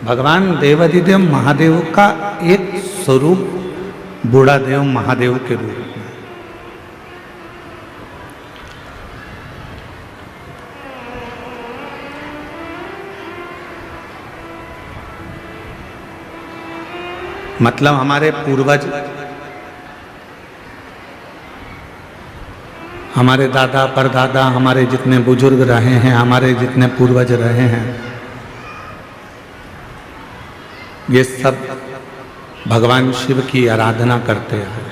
भगवान देवाधिदेव महादेव का एक स्वरूप बूढ़ा देव महादेव के रूप में। मतलब हमारे पूर्वज, हमारे दादा परदादा, हमारे जितने बुजुर्ग रहे हैं, हमारे जितने पूर्वज रहे हैं, ये सब भगवान शिव की आराधना करते हैं,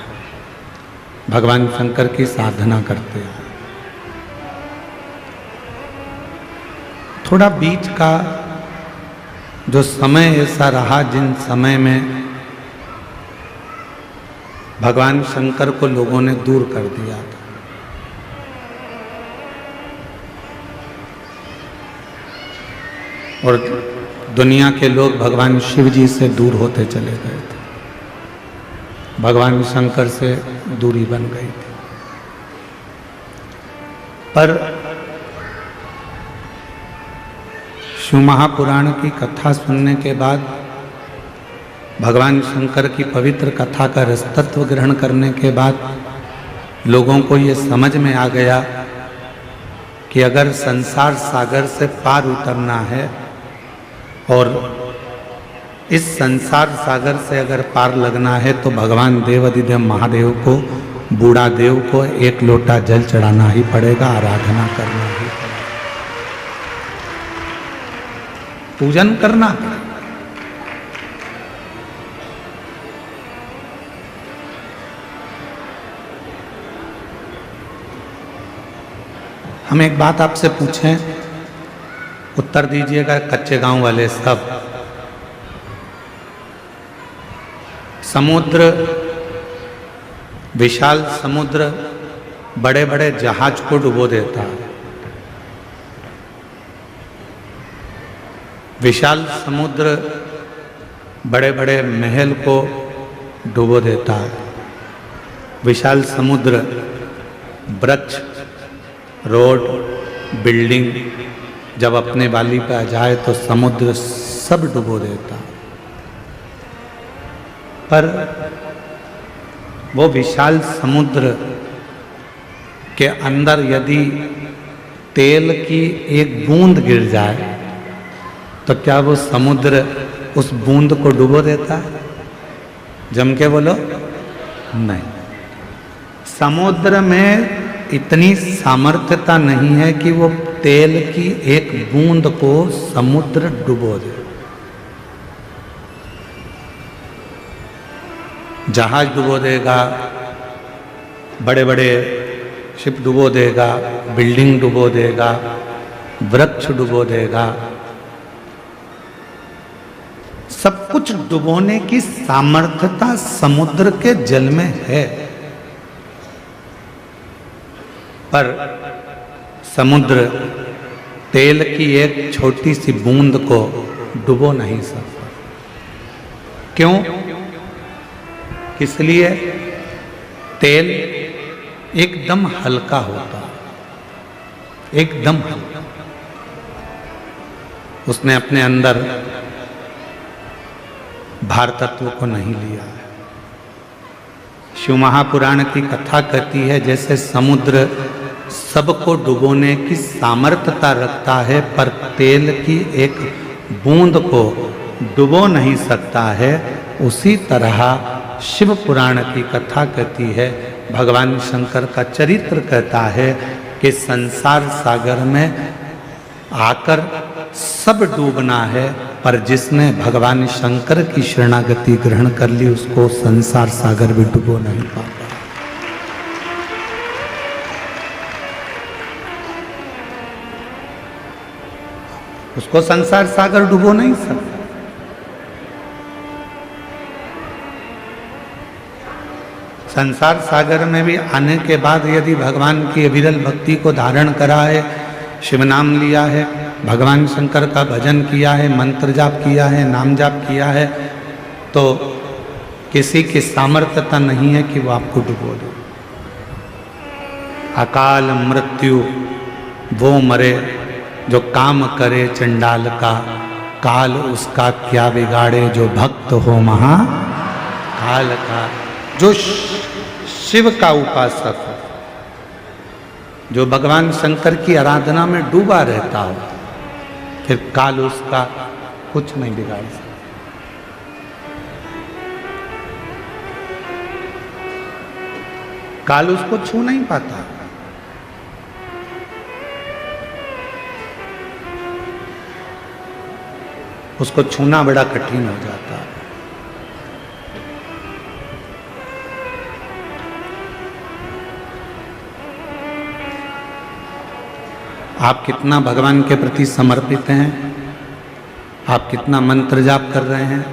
भगवान शंकर की साधना करते हैं। थोड़ा बीच का जो समय ऐसा रहा जिन समय में भगवान शंकर को लोगों ने दूर कर दिया था। और दुनिया के लोग भगवान शिव जी से दूर होते चले गए थे, भगवान शंकर से दूरी बन गई थी। पर शिव महापुराण की कथा सुनने के बाद, भगवान शंकर की पवित्र कथा का रसतत्व ग्रहण करने के बाद लोगों को ये समझ में आ गया कि अगर संसार सागर से पार उतरना है और इस संसार सागर से अगर पार लगना है तो भगवान देवाधिदेव महादेव को, बूढ़ा देव को एक लोटा जल चढ़ाना ही पड़ेगा, आराधना करना ही पड़ेगा, पूजन करना पड़ेगा। हम एक बात आपसे पूछें, उत्तर दीजिएगा कच्चे गांव वाले सब। समुद्र, विशाल समुद्र बड़े बड़े जहाज को डुबो देता है। विशाल समुद्र बड़े बड़े महल को डुबो देता है। विशाल समुद्र वृक्ष, रोड, बिल्डिंग जब अपने वाली पे आ जाए तो समुद्र सब डुबो देता। पर वो विशाल समुद्र के अंदर यदि तेल की एक बूंद गिर जाए तो क्या वो समुद्र उस बूंद को डुबो देता है? जम के बोलो, नहीं। समुद्र में इतनी सामर्थ्यता नहीं है कि वो तेल की एक बूंद को समुद्र डुबो दे। जहाज डुबो देगा, बड़े बड़े शिप डुबो देगा, बिल्डिंग डुबो देगा, वृक्ष डुबो देगा, सब कुछ डुबोने की सामर्थ्यता समुद्र के जल में है। पर समुद्र तेल की एक छोटी सी बूंद को डुबो नहीं सकता। क्यों? इसलिए तेल एकदम हल्का होता है, एकदम हल्का। उसने अपने अंदर भार तत्व को नहीं लिया है। शिव महापुराण की कथा कहती है जैसे समुद्र सबको डुबोने की सामर्थ्यता रखता है पर तेल की एक बूंद को डुबो नहीं सकता है, उसी तरह शिव पुराण की कथा कहती है, भगवान शंकर का चरित्र कहता है कि संसार सागर में आकर सब डूबना है, पर जिसने भगवान शंकर की शरणागति ग्रहण कर ली उसको संसार सागर भी डुबो नहीं पाता। उसको संसार सागर डुबो नहीं सकता। संसार सागर में भी आने के बाद यदि भगवान की अविरल भक्ति को धारण करा है, शिव नाम लिया है, भगवान शंकर का भजन किया है, मंत्र जाप किया है, नाम जाप किया है, तो किसी की सामर्थ्यता नहीं है कि वो आपको डुबो दे। अकाल मृत्यु वो मरे जो काम करे चंडाल का, काल उसका क्या बिगाड़े जो भक्त हो महा काल का। जो शिव का उपासक हो, जो भगवान शंकर की आराधना में डूबा रहता हो, फिर काल उसका कुछ नहीं बिगाड़ सकता। काल उसको छू नहीं पाता। उसको छूना बड़ा कठिन हो जाता है। आप कितना भगवान के प्रति समर्पित हैं, आप कितना मंत्र जाप कर रहे हैं,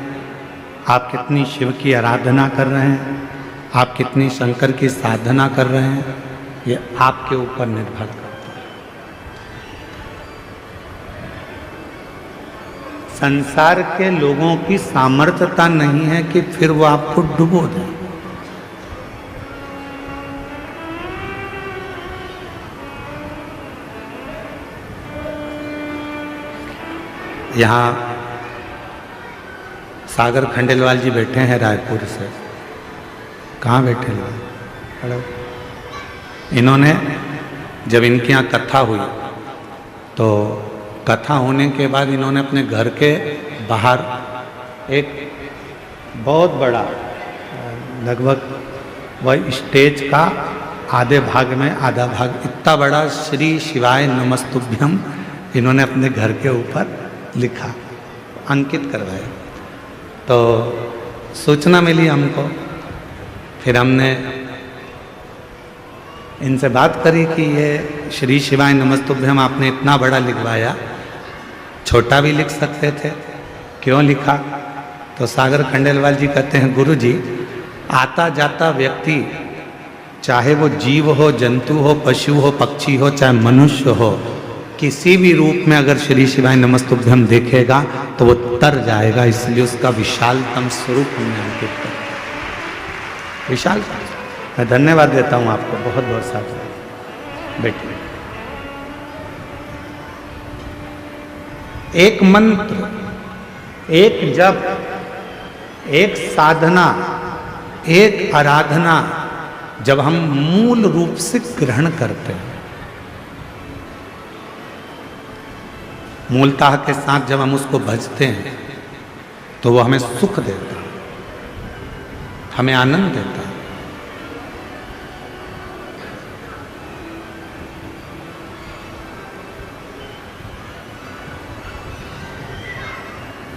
आप कितनी शिव की आराधना कर रहे हैं, आप कितनी शंकर की साधना कर रहे हैं, ये आपके ऊपर निर्भर करता है। संसार के लोगों की सामर्थ्यता नहीं है कि फिर वो आपको डुबो दें। यहाँ सागर खंडेलवाल जी बैठे हैं रायपुर से। कहाँ बैठे लोग? हेलो। इन्होंने जब इनके यहाँ कथा हुई तो कथा होने के बाद इन्होंने अपने घर के बाहर एक बहुत बड़ा, लगभग वह स्टेज का आधे भाग में आधा भाग इतना बड़ा श्री शिवाय नमस्तुभ्यम इन्होंने अपने घर के ऊपर लिखा, अंकित करवाया। तो सूचना मिली हमको, फिर हमने इनसे बात करी कि ये श्री शिवाय नमस्तुभ्यम आपने इतना बड़ा लिखवाया, छोटा भी लिख सकते थे, क्यों लिखा? तो सागर खंडेलवाल जी कहते हैं, गुरु जी, आता जाता व्यक्ति चाहे वो जीव हो, जंतु हो, पशु हो, पक्षी हो, चाहे मनुष्य हो, किसी भी रूप में अगर श्री शिवाय नमस्तुभ्यम देखेगा तो वो तर जाएगा। इसलिए उसका विशालतम स्वरूप हमने अंकित कर। विशाल, मैं धन्यवाद देता हूँ आपको बहुत बहुत साथ। बैठिए। एक मंत्र, एक जप, एक साधना, एक आराधना जब हम मूल रूप से ग्रहण करते हैं, मूलतः के साथ जब हम उसको भजते हैं तो वो हमें सुख देता है, हमें आनंद देता है।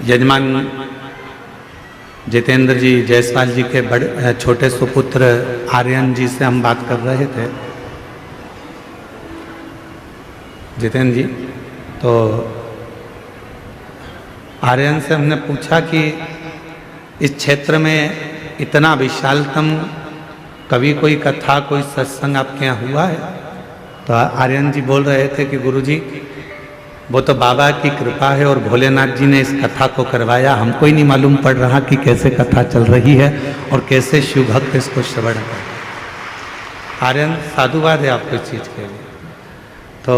यजमान जितेंद्र जी जायसवाल जी के बड़े छोटे सुपुत्र आर्यन जी से हम बात कर रहे थे। जितेंद्र जी, तो आर्यन से हमने पूछा कि इस क्षेत्र में इतना विशालतम कभी कोई कथा, कोई सत्संग आपके यहाँ हुआ है? तो आर्यन जी बोल रहे थे कि गुरुजी, वो तो बाबा की कृपा है और भोलेनाथ जी ने इस कथा को करवाया, हमको ही नहीं मालूम पड़ रहा कि कैसे कथा चल रही है और कैसे शिव भक्त इसको श्रवण कर। आर्यन, साधुवाद है आपको इस चीज़ के लिए। तो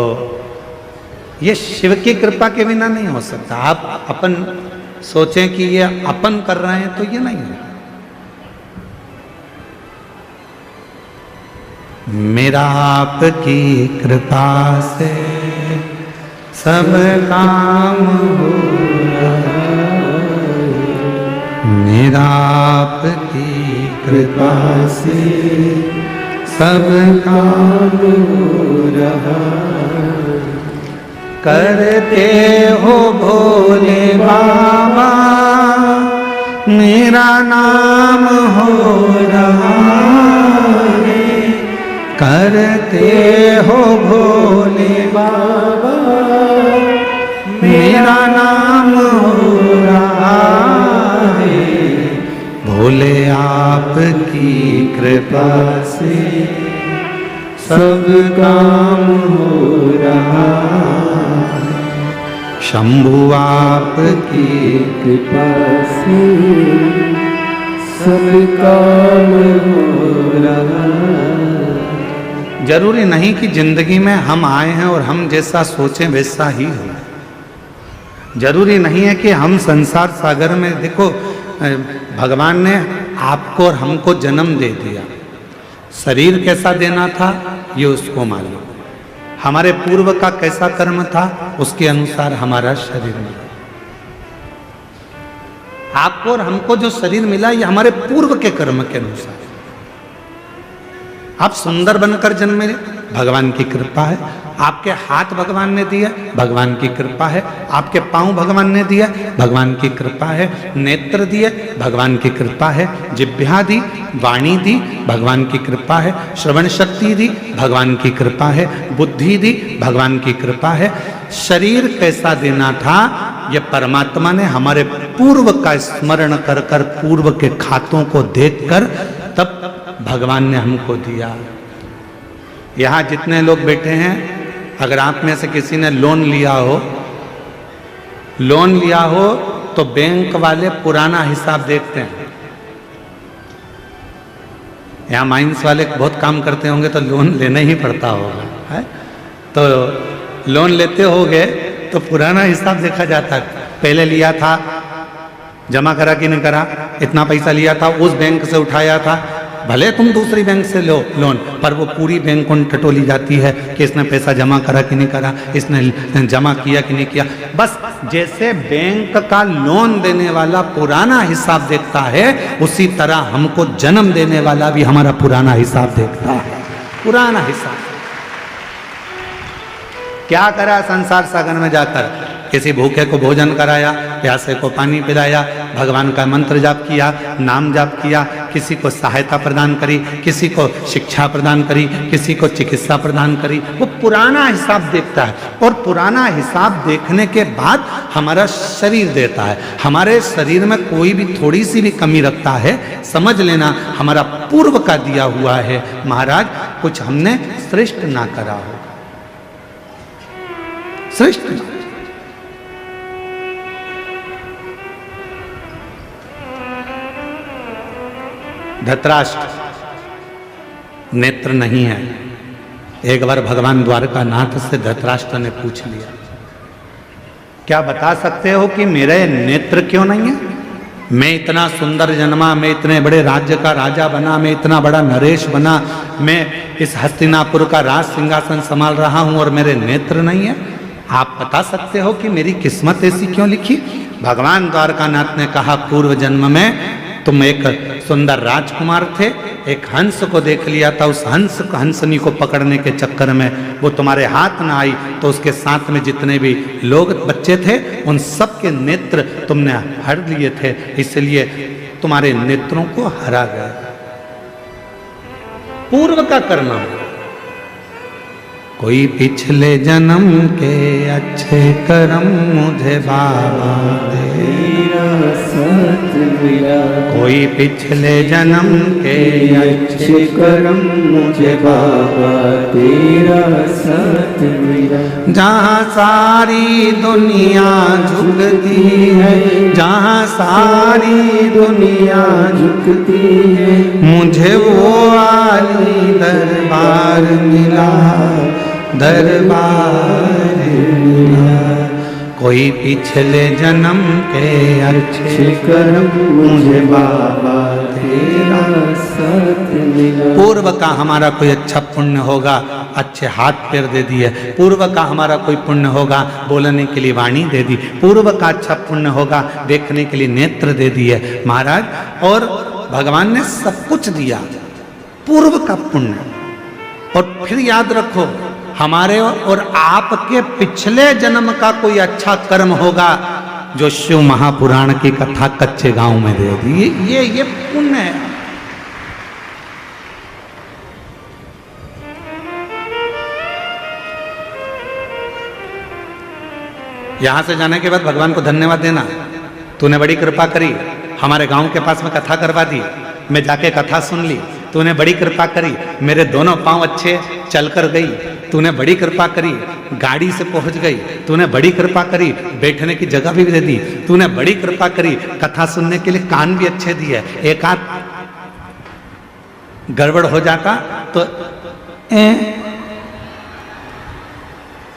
ये शिव की कृपा के बिना नहीं हो सकता। आप अपन सोचें कि ये अपन कर रहे हैं तो ये नहीं है। मेरा आपकी कृपा से सब काम हो रहा है, मेरा आपकी कृपा से सब काम हो रहा है। करते हो भोले बाबा मेरा नाम हो रहा है, करते हो भोले बाबा मेरा नाम हो रहा है। भोले आपकी कृपा से सब काम हो रहा है, शंभु आपकी कृपा से सब काम हो रहा है। जरूरी नहीं कि जिंदगी में हम आए हैं और हम जैसा सोचें वैसा ही हो। जरूरी नहीं है कि हम संसार सागर में, देखो भगवान ने आपको और हमको जन्म दे दिया, शरीर कैसा देना था ये उसको मालूम, हमारे पूर्व का कैसा कर्म था उसके अनुसार हमारा शरीर मिला। आपको और हमको जो शरीर मिला ये हमारे पूर्व के कर्म के अनुसार। आप सुंदर बनकर जन्मे, भगवान की कृपा है। आपके हाथ भगवान ने दिया, भगवान की कृपा है। आपके पांव भगवान ने दिया, भगवान की कृपा है। नेत्र दिए, भगवान की कृपा है। जिह्वा दी, वाणी दी, भगवान की कृपा है। श्रवण शक्ति दी, भगवान की कृपा है। बुद्धि दी, भगवान की कृपा है। शरीर कैसा देना था ये परमात्मा ने हमारे पूर्व का स्मरण कर कर, पूर्व के खातों को देखकर तब भगवान ने हमको दिया। यहां जितने लोग बैठे हैं, अगर आप में से किसी ने लोन लिया हो तो बैंक वाले पुराना हिसाब देखते हैं। यहां माइंस वाले बहुत काम करते होंगे तो लोन लेना ही पड़ता होगा, है? तो लोन लेते होगे तो पुराना हिसाब देखा जाता है। पहले लिया था, जमा करा कि नहीं करा, इतना पैसा लिया था, उस बैंक से उठाया था, भले तुम दूसरी बैंक से लो लोन, पर वो पूरी बैंक उन टटोली जाती है कि इसने पैसा जमा करा कि नहीं करा, इसने जमा किया कि नहीं किया। बस जैसे बैंक का लोन देने वाला पुराना हिसाब देखता है, उसी तरह हमको जन्म देने वाला भी हमारा पुराना हिसाब देखता है। पुराना हिसाब क्या करा संसार सागर में जाकर, किसी भूखे को भोजन कराया, प्यासे को पानी पिलाया, भगवान का मंत्र जाप किया, नाम जाप किया, किसी को सहायता प्रदान करी, किसी को शिक्षा प्रदान करी, किसी को चिकित्सा प्रदान करी। वो पुराना हिसाब देखता है और पुराना हिसाब देखने के बाद हमारा शरीर देता है। हमारे शरीर में कोई भी थोड़ी सी भी कमी रखता है, समझ लेना हमारा पूर्व का दिया हुआ है। महाराज कुछ हमने श्रेष्ठ ना करा हो, श्रेष्ठ धृतराष्ट्र नेत्र नहीं है। एक बार भगवान द्वारकानाथ से धृतराष्ट्र ने पूछ लिया, क्या बता सकते हो कि मेरे नेत्र क्यों नहीं है? मैं इतना सुंदर जन्मा, मैं इतने बड़े राज्य का राजा बना, मैं इतना बड़ा नरेश बना, मैं इस हस्तिनापुर का राज सिंहासन संभाल रहा हूं और मेरे नेत्र नहीं है। आप बता सकते हो कि मेरी किस्मत ऐसी क्यों लिखी? भगवान द्वारकानाथ ने कहा, पूर्व जन्म में तुम एक सुंदर राजकुमार थे, एक हंस को देख लिया था, उस हंसनी को पकड़ने के चक्कर में वो तुम्हारे हाथ ना आई, तो उसके साथ में जितने भी लोग बच्चे थे उन सब के नेत्र तुमने हर लिए थे, इसलिए तुम्हारे नेत्रों को हरा गया। पूर्व का करना। कोई पिछले जन्म के अच्छे कर्म मुझे बाबा दे, कोई पिछले जन्म के अच्छे कर्म मुझे बाबा तेरा साथ मिला। जहाँ सारी दुनिया झुकती है, जहाँ सारी दुनिया झुकती है, मुझे वो आली दरबार मिला, दरबार मिला। कोई पिछले जन्म के अच्छे कर्म मुझे बाबा तेरा साथ मिला। पूर्व का हमारा कोई अच्छा पुण्य होगा, अच्छे हाथ पैर दे दिए। पूर्व का हमारा कोई पुण्य होगा, बोलने के लिए वाणी दे दी। पूर्व का अच्छा पुण्य होगा, देखने के लिए नेत्र दे दिए महाराज। और भगवान ने सब कुछ दिया, पूर्व का पुण्य। और फिर याद रखो, हमारे और आपके पिछले जन्म का कोई अच्छा कर्म होगा जो शिव महापुराण की कथा कच्चे गांव में दे दी, ये पुण्य है। यहां से जाने के बाद भगवान को धन्यवाद देना, तूने बड़ी कृपा करी, हमारे गांव के पास में कथा करवा दी, मैं जाके कथा सुन ली, तूने बड़ी कृपा करी, मेरे दोनों पांव अच्छे चलकर गई, तूने बड़ी कृपा करी, गाड़ी से पहुंच गई, तूने बड़ी कृपा करी, बैठने की जगह भी दे दी, तूने बड़ी कृपा करी, कथा सुनने के लिए कान भी अच्छे दिए। एक आध गड़बड़ हो जाता तो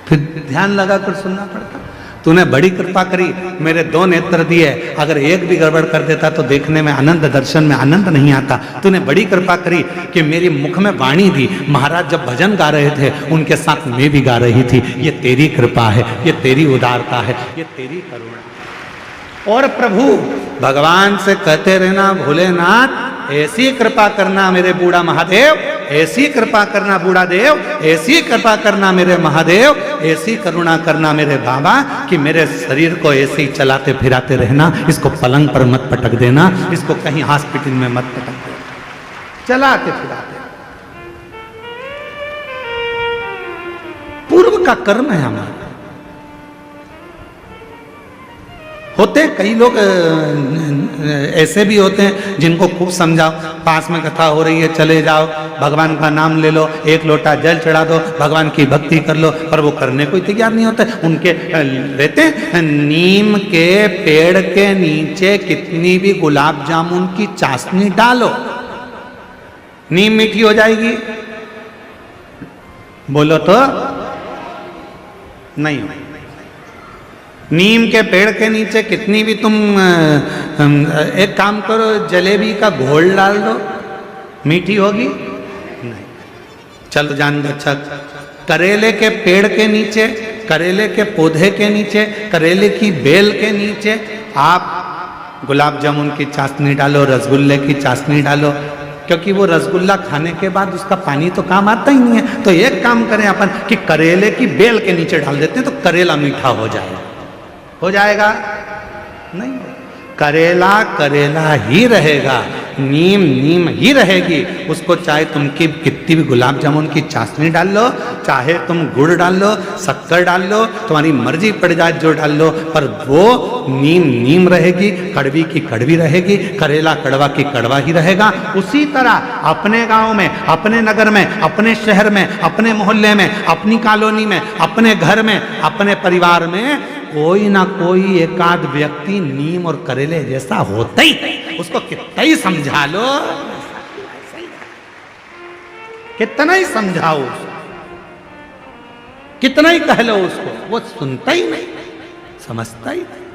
फिर ध्यान लगाकर सुनना पड़ता। तूने बड़ी कृपा करी, मेरे 2 नेत्र दिए, अगर एक भी गड़बड़ कर देता तो देखने में आनंद, दर्शन में आनंद नहीं आता। तूने बड़ी कृपा करी कि मेरी मुख में वाणी दी, महाराज जब भजन गा रहे थे उनके साथ मैं भी गा रही थी। ये तेरी कृपा है, ये तेरी उदारता है, ये तेरी करुणा। और प्रभु भगवान से कहते रहना, भोलेनाथ ऐसी कृपा करना मेरे बूढ़ा महादेव, ऐसी कृपा करना बूढ़ा देव, ऐसी कृपा करना मेरे महादेव, ऐसी करुणा करना मेरे बाबा कि मेरे शरीर को ऐसे ही चलाते फिराते रहना, इसको पलंग पर मत पटक देना, इसको कहीं हॉस्पिटल में मत पटक देना, चलाते फिराते। पूर्व का कर्म है हमारा। होते कई लोग ऐसे भी होते हैं जिनको खूब समझाओ, पास में कथा हो रही है चले जाओ, भगवान का नाम ले लो, 1 लोटा जल चढ़ा दो, भगवान की भक्ति कर लो, पर वो करने को तैयार नहीं होते। उनके रहते नीम के पेड़ के नीचे कितनी भी गुलाब जामुन की चाशनी डालो, नीम मीठी हो जाएगी? बोलो तो नहीं हो। नीम के पेड़ के नीचे कितनी भी तुम एक काम करो, जलेबी का घोल डाल दो, मीठी होगी? नहीं। चलो जान दो। अच्छा, करेले के पेड़ के नीचे, करेले के पौधे के नीचे, करेले की बेल के नीचे आप गुलाब जामुन की चाशनी डालो, रसगुल्ले की चाशनी डालो, क्योंकि वो रसगुल्ला खाने के बाद उसका पानी तो काम आता ही नहीं है। तो एक काम करें अपन कि करेले की बेल के नीचे डाल देते हैं, तो करेला मीठा हो जाएगा। हो जाएगा? नहीं, करेला करेला ही रहेगा, नीम नीम ही रहेगी। उसको चाहे तुम की कितनी भी गुलाब जामुन की चाशनी डाल लो, चाहे तुम गुड़ डाल लो, शक्कर डाल लो, तुम्हारी मर्जी पड़ जाए जो डाल लो, पर वो नीम नीम रहेगी, कड़वी की कड़वी रहेगी, करेला कड़वा की कड़वा ही रहेगा। उसी तरह अपने गांव में, अपने नगर में, अपने शहर में, अपने मोहल्ले में, अपनी कॉलोनी में, अपने घर में, अपने परिवार में कोई ना कोई एकाध व्यक्ति नीम और करेले जैसा होता ही, उसको कितना ही समझा लो, कितना ही समझाओ उसको, कितना ही कह लो उसको, वो सुनता ही नहीं, समझता ही नहीं।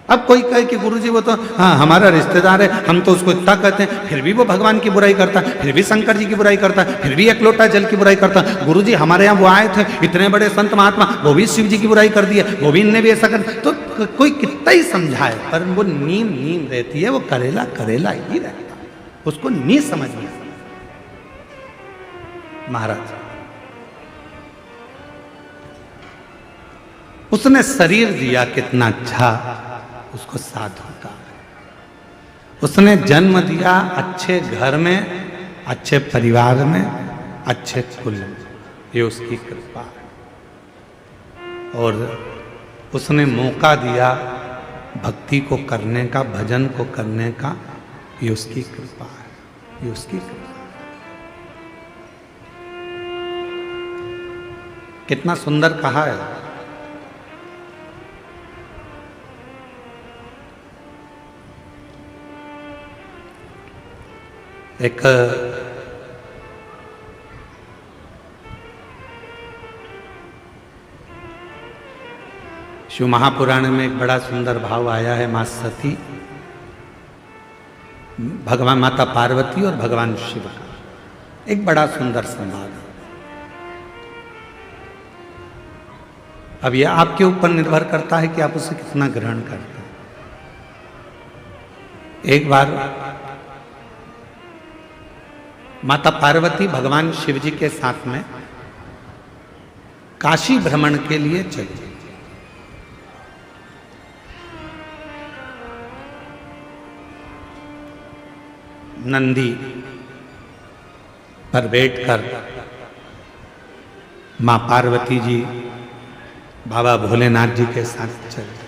अब कोई कहे कि गुरुजी वो तो हाँ हमारा रिश्तेदार है, हम तो उसको इतना कहते हैं, फिर भी वो भगवान की बुराई करता है, फिर भी शंकर जी की बुराई करता है, फिर भी 1 लोटा जल की बुराई करता है। गुरुजी हमारे यहाँ वो आए थे, इतने बड़े संत महात्मा, वो भी शिव जी की बुराई कर दिए, वो भी इनने भी ऐसा कर। तो कोई कितना ही समझाए, पर वो नीम नीम रहती है, वो करेला करेला ही रहता है, उसको नहीं समझ में। महाराज उसने शरीर दिया कितना अच्छा, उसको साधु का। उसने जन्म दिया अच्छे घर में, अच्छे परिवार में, अच्छे कुल में, ये उसकी कृपा है। और उसने मौका दिया भक्ति को करने का, भजन को करने का, ये उसकी कृपा है, ये उसकी कृपा है। कितना सुंदर कहा है। एक शिव महापुराण में एक बड़ा सुंदर भाव आया है। मां सती, भगवान माता पार्वती और भगवान शिव का एक बड़ा सुंदर संवाद है। अब यह आपके ऊपर निर्भर करता है कि आप उसे कितना ग्रहण करते हैं। एक बार माता पार्वती भगवान शिव जी के साथ में काशी भ्रमण के लिए चली। नंदी पर बैठकर मां पार्वती जी बाबा भोलेनाथ जी के साथ चली।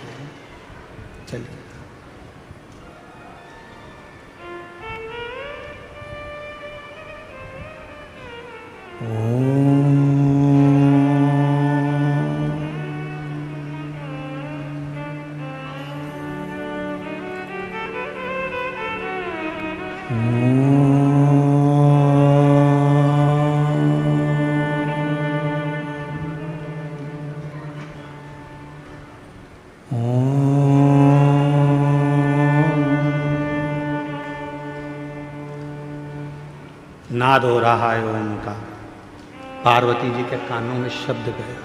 नाद हो रहा है ओम का। पार्वती जी के कानों में शब्द गया।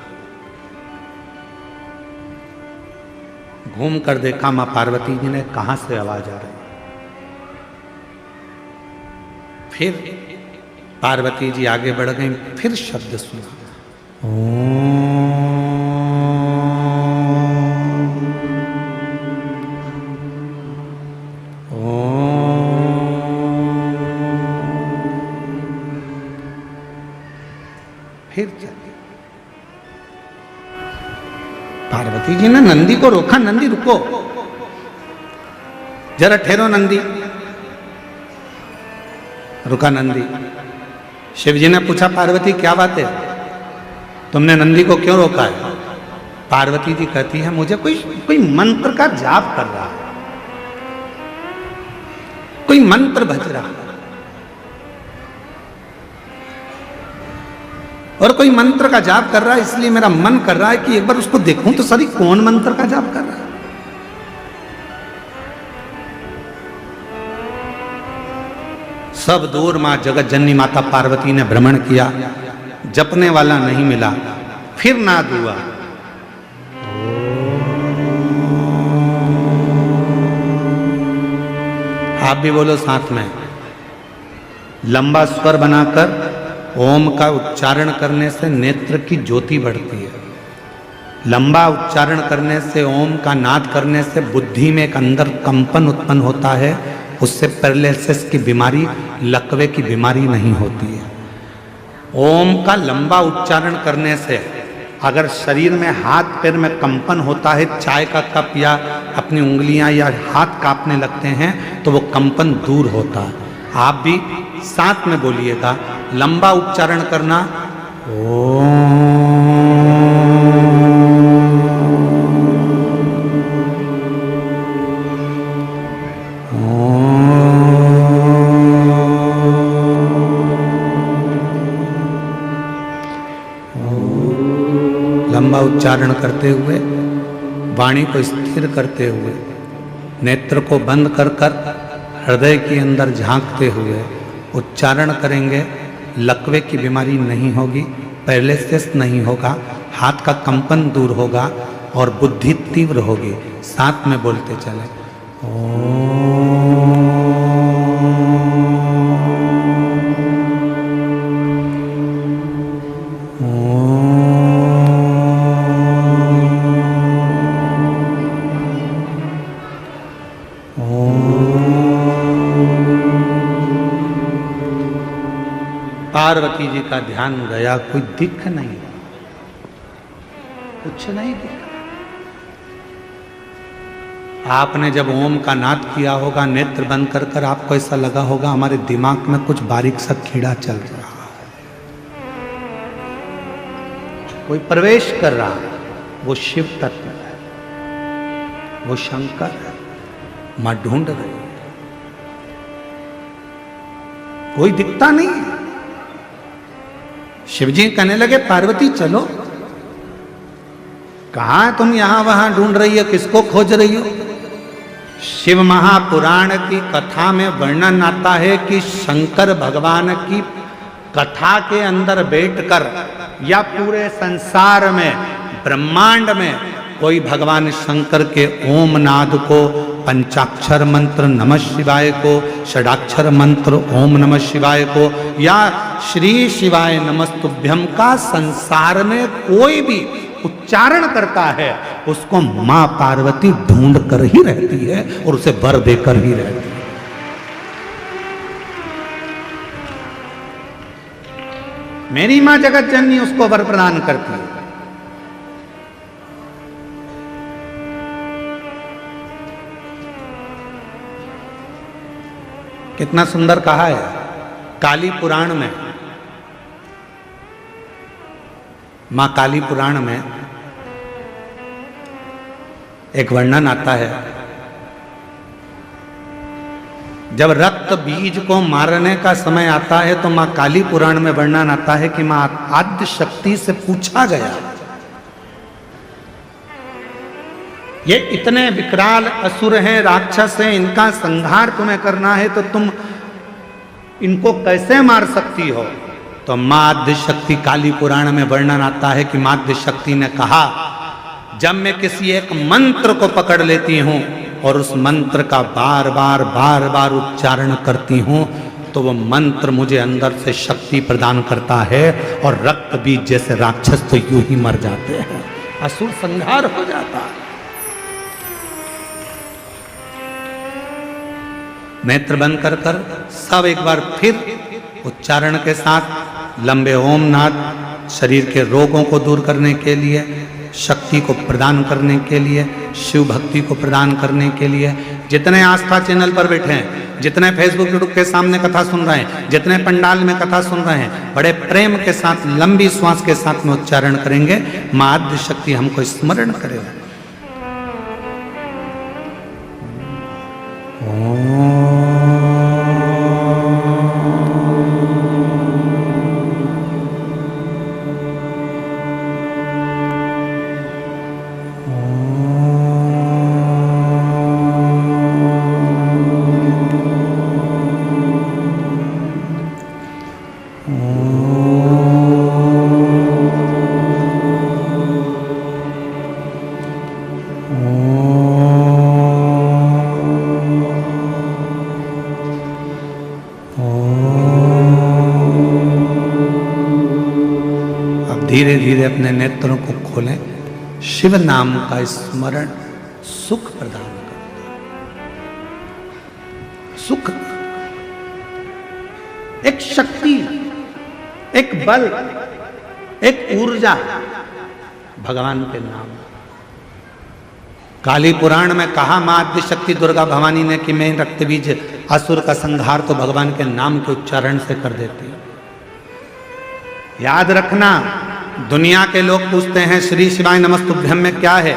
घूम कर देखा मां पार्वती जी ने, कहां से आवाज आ रही। फिर पार्वती जी आगे बढ़ गई, फिर शब्द सुना, फिर चली। पार्वती जी ने नंदी को रोका, नंदी रुको, जरा ठहरो नंदी। रुका नंदी। शिवजी ने पूछा, पार्वती क्या बात है, तुमने नंदी को क्यों रोका है? पार्वती जी कहती है, मुझे कोई मंत्र का जाप कर रहा है, कोई मंत्र भज रहा है, और कोई मंत्र का जाप कर रहा है, इसलिए मेरा मन कर रहा है कि एक बार उसको देखूं तो सही कौन मंत्र का जाप कर रहा है। सब दूर मां जगत जननी माता पार्वती ने भ्रमण किया, जपने वाला नहीं मिला। फिर नाद हुआ, आप भी बोलो साथ में। लंबा स्वर बनाकर ओम का उच्चारण करने से नेत्र की ज्योति बढ़ती है। लंबा उच्चारण करने से, ओम का नाद करने से बुद्धि में एक अंदर कंपन उत्पन्न होता है, उससे पैरालिसिस की बीमारी, लकवे की बीमारी नहीं होती है। ओम का लंबा उच्चारण करने से अगर शरीर में हाथ पैर में कंपन होता है, चाय का कप या अपनी उंगलियां या हाथ कांपने लगते हैं, तो वो कंपन दूर होता है। आप भी साथ में बोलिएगा, लंबा उच्चारण करना, लंबा उच्चारण करते हुए, वाणी को स्थिर करते हुए, नेत्र को बंद कर कर हृदय के अंदर झांकते हुए उच्चारण करेंगे। लकवे की बीमारी नहीं होगी, पैरालिसिस नहीं होगा, हाथ का कंपन दूर होगा और बुद्धि तीव्र होगी। साथ में बोलते चले, पार्वती जी का ध्यान गया, कोई दिख नहीं, कुछ नहीं दिखा। आपने जब ओम का नाद किया होगा, नेत्र बंद कर कर आपको ऐसा लगा होगा हमारे दिमाग में कुछ बारीक सा कीड़ा चल रहा है, कोई प्रवेश कर रहा है। वो शिव तत्व है, वो शंकर है, मां ढूंढ रही है, कोई दिखता नहीं है। शिवजी कहने लगे, पार्वती चलो, कहां तुम यहां वहां ढूंढ रही हो, किसको खोज रही हो? शिव महापुराण की कथा में वर्णन आता है कि शंकर भगवान की कथा के अंदर बैठकर या पूरे संसार में, ब्रह्मांड में कोई भगवान शंकर के ओम नाद को, पंचाक्षर मंत्र नमः शिवाय को, षडाक्षर मंत्र ओम नमः शिवाय को या श्री शिवाय नमस्तुभ्यम का संसार में कोई भी उच्चारण करता है, उसको मां पार्वती ढूंढ कर ही रहती है और उसे वर देकर ही रहती है। मेरी मां जगत जननी उसको वर प्रदान करती है। कितना सुंदर कहा है काली पुराण में। मां काली पुराण में एक वर्णन आता है, जब रक्त बीज को मारने का समय आता है तो मां काली पुराण में वर्णन आता है कि मां आद्य शक्ति से पूछा गया ये इतने विकराल असुर हैं, राक्षस हैं, इनका संहार तुम्हें करना है तो तुम इनको कैसे मार सकती हो? तो मां आद्य शक्ति, काली पुराण में वर्णन आता है कि मां आद्य शक्ति ने कहा, जब मैं किसी एक मंत्र को पकड़ लेती हूं और उस मंत्र का बार बार उच्चारण करती हूं तो वो मंत्र मुझे अंदर से शक्ति प्रदान करता है और रक्त बीज जैसे राक्षस तो यूं ही मर जाते हैं, असुर संहार हो जाता है। नेत्र बंद कर कर सब एक बार फिर उच्चारण के साथ लंबे ओम नाद, शरीर के रोगों को दूर करने के लिए, शक्ति को प्रदान करने के लिए, शिव भक्ति को प्रदान करने के लिए, जितने आस्था चैनल पर बैठे हैं, जितने फेसबुक यूट्यूब के सामने कथा सुन रहे हैं, जितने पंडाल में कथा सुन रहे हैं, बड़े प्रेम के साथ लंबी श्वास के साथ में उच्चारण करेंगे, मां आद्य शक्ति हमको स्मरण करेगा। धीरे धीरे अपने नेत्रों को खोलें। शिव नाम का स्मरण सुख प्रदान करता है। सुख, एक शक्ति, एक बल, एक ऊर्जा भगवान के नाम। काली पुराण में कहा मां आद्य शक्ति दुर्गा भवानी ने कि मैं रक्त बीज असुर का संहार तो भगवान के नाम के उच्चारण से कर देती हूं। याद रखना, दुनिया के लोग पूछते हैं श्री शिवाय नमस्तुभ्यम में क्या है,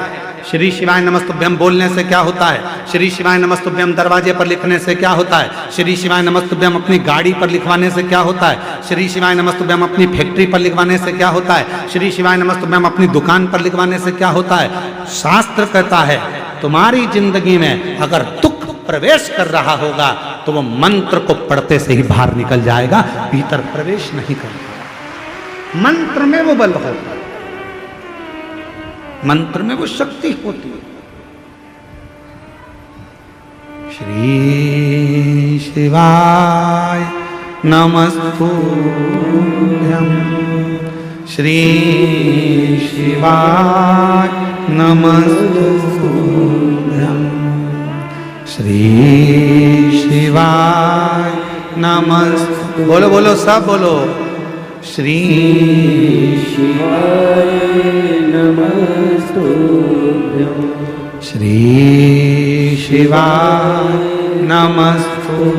श्री शिवाय नमस्तुभ्यम बोलने से क्या होता है, श्री शिवाय नमस्तुभ्यम दरवाजे पर लिखने से क्या होता है, श्री शिवाय नमस्तुभ्यम अपनी गाड़ी पर लिखवाने से क्या होता है, श्री शिवाय नमस्तुभ्यम अपनी फैक्ट्री पर लिखवाने से क्या होता है, श्री शिवाय नमस्तुभ्यम अपनी दुकान पर लिखवाने से क्या होता है। शास्त्र कहता है तुम्हारी जिंदगी में अगर दुख प्रवेश कर रहा होगा तो वो मंत्र को पढ़ते से ही बाहर निकल जाएगा, भीतर प्रवेश नहीं करेगा। मंत्र में वो बल होता है, मंत्र में वो शक्ति होती है। श्री शिवाय नमस्तुभ्यं, श्री शिवाय नमस्तुभ्यं, श्री शिवाय नमस्तुभ्यं। बोलो बोलो सब बोलो, श्री शिवाय नमस्तुभ्यं, श्री शिवाय नमस्तुभ्यं,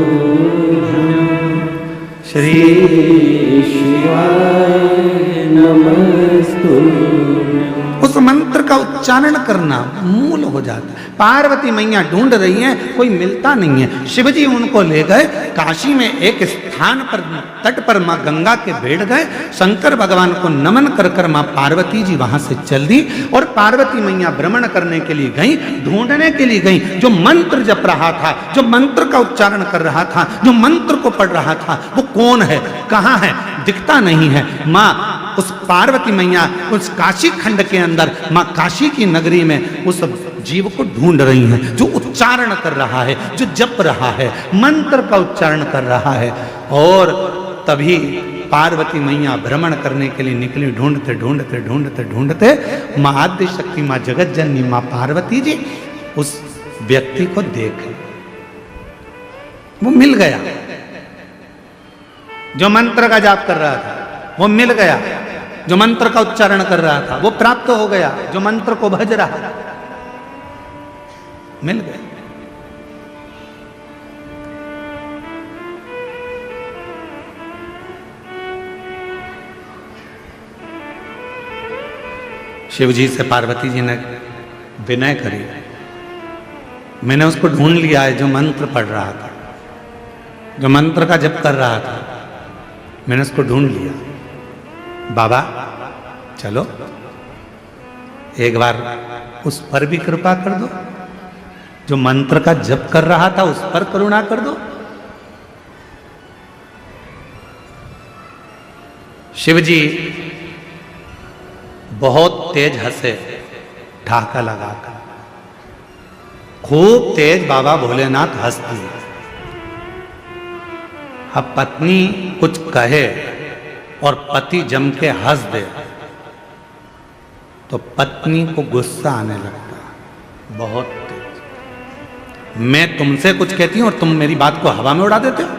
श्री शिवाय नमस्तुभ्यं। उस मंत्र का उच्चारण करना मूल हो जाता है। पार्वती मैया ढूंढ रही हैं, कोई मिलता नहीं है। शिवजी उनको ले गए काशी में एक स्थान पर, तट पर मां गंगा के बैठ गए। शंकर भगवान को नमन कर कर मां पार्वती जी वहां से चल दी और पार्वती मैया भ्रमण करने के लिए गई, ढूंढने के लिए गई। जो मंत्र जप रहा था, जो मंत्र का उच्चारण कर रहा था, जो मंत्र को पढ़ रहा था, वो कौन है, कहाँ है, दिखता नहीं है। मां उस पार्वती मैया उस काशी खंड के अंदर, मां काशी की नगरी में उस जीव को ढूंढ रही हैं, जो उच्चारण कर रहा है, जो जप रहा है, मंत्र का उच्चारण कर रहा है। और तभी पार्वती मैया भ्रमण करने के लिए निकली। ढूंढते ढूंढते ढूंढते ढूंढते मां आद्य शक्ति, मां जगत जननी, मां पार्वती जी उस व्यक्ति को देख, वो मिल गया। जो मंत्र का जाप कर रहा था वो मिल गया, जो मंत्र का उच्चारण कर रहा था वो प्राप्त हो गया, जो मंत्र को भज रहा था मिल गया। शिवजी से पार्वती जी ने विनय करी, मैंने उसको ढूंढ लिया है जो मंत्र पढ़ रहा था, जो मंत्र का जप कर रहा था, मैंने उसको ढूंढ लिया। बाबा चलो एक बार उस पर भी कृपा कर दो। जो मंत्र का जप कर रहा था उस पर करुणा कर दो। शिवजी बहुत तेज हंसे, ढाका लगाकर। खूब तेज बाबा भोलेनाथ हंस दिए। अब पत्नी कुछ कहे और पति जम के हंस दे तो पत्नी को गुस्सा आने लगता है बहुत तेज। मैं तुमसे कुछ कहती हूं और तुम मेरी बात को हवा में उड़ा देते हो।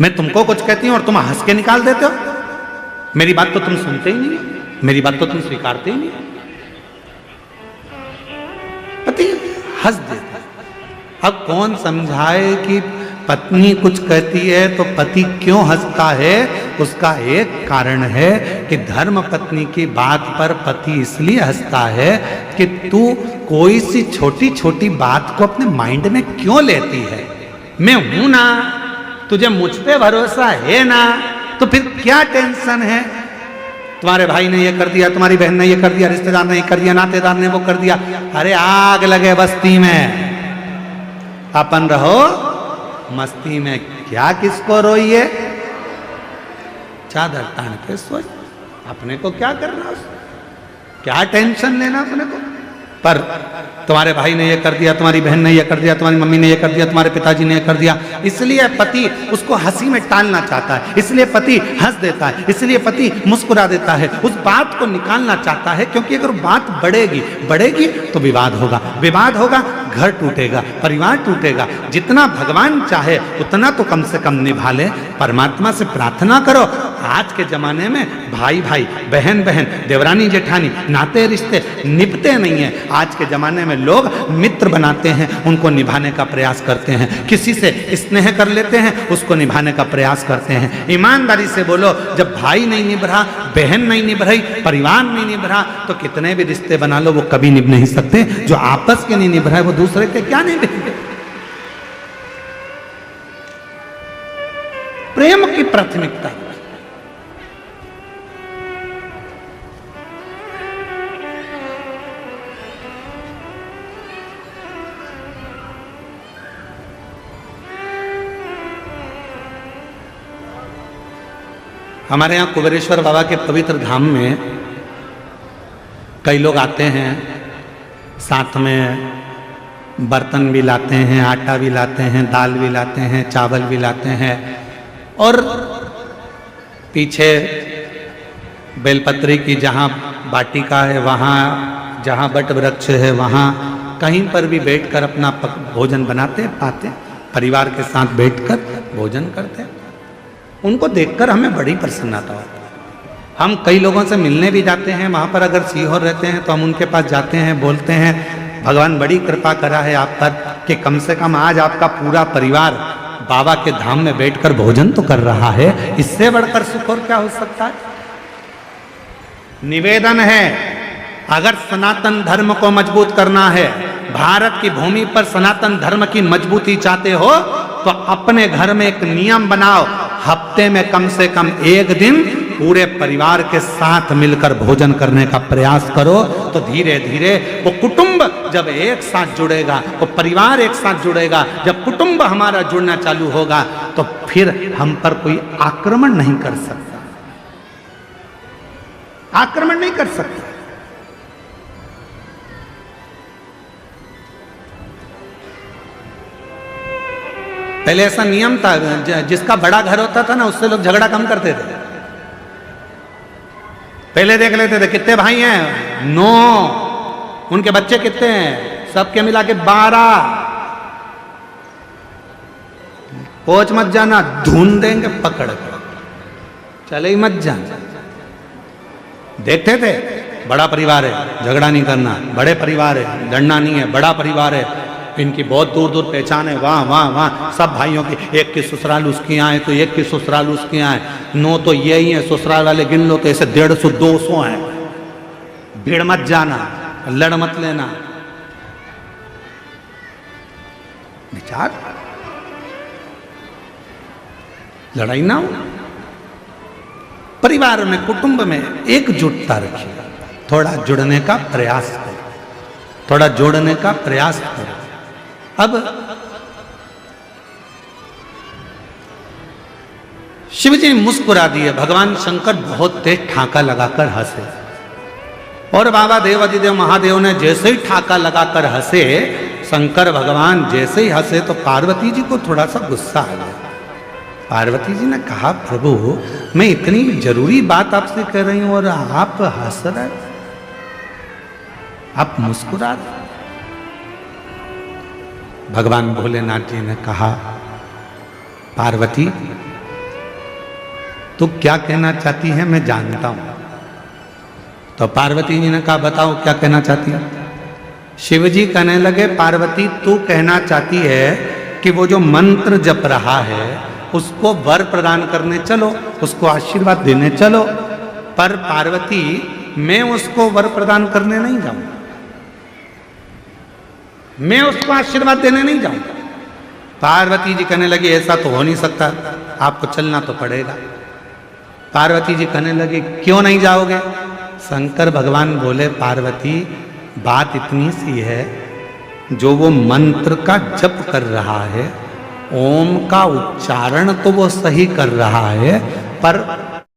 मैं तुमको कुछ कहती हूं और तुम हंस के निकाल देते हो। मेरी बात तो तुम सुनते ही नहीं, मेरी बात तो तुम स्वीकारते ही नहीं। पति हंस देता। अब कौन समझाए कि पत्नी कुछ कहती है तो पति क्यों हंसता है? उसका एक कारण है कि धर्म पत्नी की बात पर पति इसलिए हंसता है कि तू कोई सी छोटी छोटी बात को अपने माइंड में क्यों लेती है। मैं हूं ना, तुझे मुझ पे भरोसा है ना, तो फिर क्या टेंशन है? तुम्हारे भाई ने ये कर दिया, तुम्हारी बहन ने ये कर दिया, रिश्तेदार ने ये कर दिया, नातेदार ने वो कर दिया। अरे आग लगे बस्ती में, अपन रहो मस्ती में। क्या किसको रोइए? चादर तान के सोच। अपने को क्या करना, क्या टेंशन लेना अपने को? पर तुम्हारे भाई ने ये कर दिया, तुम्हारी बहन ने ये कर दिया, तुम्हारी मम्मी ने ये कर दिया, तुम्हारे पिताजी ने ये कर दिया, इसलिए पति उसको हंसी में टालना चाहता है, इसलिए पति हंस देता है, इसलिए पति मुस्कुरा देता है, उस बात को निकालना चाहता है। क्योंकि अगर बात बढ़ेगी तो विवाद होगा, विवाद होगा घर टूटेगा, परिवार टूटेगा। जितना भगवान चाहे उतना तो कम से कम निभा ले। परमात्मा से प्रार्थना करो। आज के जमाने में भाई भाई, बहन बहन, देवरानी जेठानी, नाते रिश्ते निभते नहीं है। आज के जमाने में लोग मित्र बनाते हैं, उनको निभाने का प्रयास करते हैं। किसी से स्नेह कर लेते हैं, उसको निभाने का प्रयास करते हैं। ईमानदारी से बोलो, जब भाई नहीं निभ रहा, बहन नहीं निभ रही, परिवार नहीं निभ रहा, तो कितने भी रिश्ते बना लो वो कभी निभ नहीं सकते। जो आपस के नहीं निभ रहा है वो दूसरे के क्या निभेंगे? प्रेम की प्राथमिकता। हमारे यहाँ कुबेरेश्वर बाबा के पवित्र धाम में कई लोग आते हैं, साथ में बर्तन भी लाते हैं, आटा भी लाते हैं, दाल भी लाते हैं, चावल भी लाते हैं। और पीछे बेलपत्री की जहाँ वाटिका है, वहाँ जहाँ बट वृक्ष है, वहाँ कहीं पर भी बैठकर अपना भोजन बनाते पाते, परिवार के साथ बैठकर भोजन करते। उनको देखकर हमें बड़ी प्रसन्नता होती है। हम कई लोगों से मिलने भी जाते हैं, वहाँ पर अगर सीहोर रहते हैं तो हम उनके पास जाते हैं, बोलते हैं भगवान बड़ी कृपा करा है आप पर कि कम से कम आज आपका पूरा परिवार बाबा के धाम में बैठकर भोजन तो कर रहा है। इससे बढ़कर सुख और क्या हो सकता है? निवेदन है, अगर सनातन धर्म को मजबूत करना है, भारत की भूमि पर सनातन धर्म की मजबूती चाहते हो, तो अपने घर में एक नियम बनाओ, हफ्ते में कम से कम एक दिन पूरे परिवार के साथ मिलकर भोजन करने का प्रयास करो। तो धीरे धीरे वो कुटुंब जब एक साथ जुड़ेगा, वो परिवार एक साथ जुड़ेगा, जब कुटुंब हमारा जुड़ना चालू होगा, तो फिर हम पर कोई आक्रमण नहीं कर सकता, आक्रमण नहीं कर सकता। पहले ऐसा नियम था, जिसका बड़ा घर होता था ना, उससे लोग झगड़ा कम करते थे। पहले देख लेते थे कितने भाई हैं, 9, उनके बच्चे कितने हैं, सबके मिला के 12। पहुंच मत जाना, ढूंढ देंगे पकड़ कर, चले ही मत जाना। देखते थे बड़ा परिवार है, झगड़ा नहीं करना, बड़े परिवार है, लड़ना नहीं है, बड़ा परिवार है, इनकी बहुत दूर दूर पहचान है, वहाँ वहाँ वहाँ सब भाइयों की, एक की ससुराल उसकी यहाँ है तो एक की ससुराल उसकी यहाँ है, 9 तो यही है, ससुराल वाले गिन लो तो ऐसे 150 200 हैं। भीड़ मत जाना, लड़ मत लेना। विचार लड़ाई ना हो, परिवार में कुटुंब में एकजुटता रखिए, थोड़ा जुड़ने का प्रयास करें। थोड़ा जोड़ने का प्रयास करो। अब शिव जी मुस्कुरा दिए। भगवान शंकर बहुत तेज ठाका लगाकर हंसे और बाबा देवाधिदेव महादेव ने जैसे ही ठाका लगाकर हंसे, शंकर भगवान जैसे ही हंसे तो पार्वती जी को थोड़ा सा गुस्सा आ गया। पार्वती जी ने कहा, प्रभु मैं इतनी जरूरी बात आपसे कह रही हूं और आप हंस रहे, आप मुस्कुरा रहे। भगवान भोलेनाथ जी ने कहा, पार्वती तू क्या कहना चाहती है मैं जानता हूं। तो पार्वती जी ने कहा, बताओ क्या कहना चाहती है। शिव जी कहने लगे, पार्वती तू कहना चाहती है कि वो जो मंत्र जप रहा है उसको वर प्रदान करने चलो, उसको आशीर्वाद देने चलो। पर पार्वती मैं उसको वर प्रदान करने नहीं जाऊंगा, मैं उसको आशीर्वाद देने नहीं जाऊंगा। पार्वती जी कहने लगी, ऐसा तो हो नहीं सकता, आपको चलना तो पड़ेगा। पार्वती जी कहने लगे, क्यों नहीं जाओगे। शंकर भगवान बोले, पार्वती बात इतनी सी है, जो वो मंत्र का जप कर रहा है, ओम का उच्चारण तो वो सही कर रहा है, पर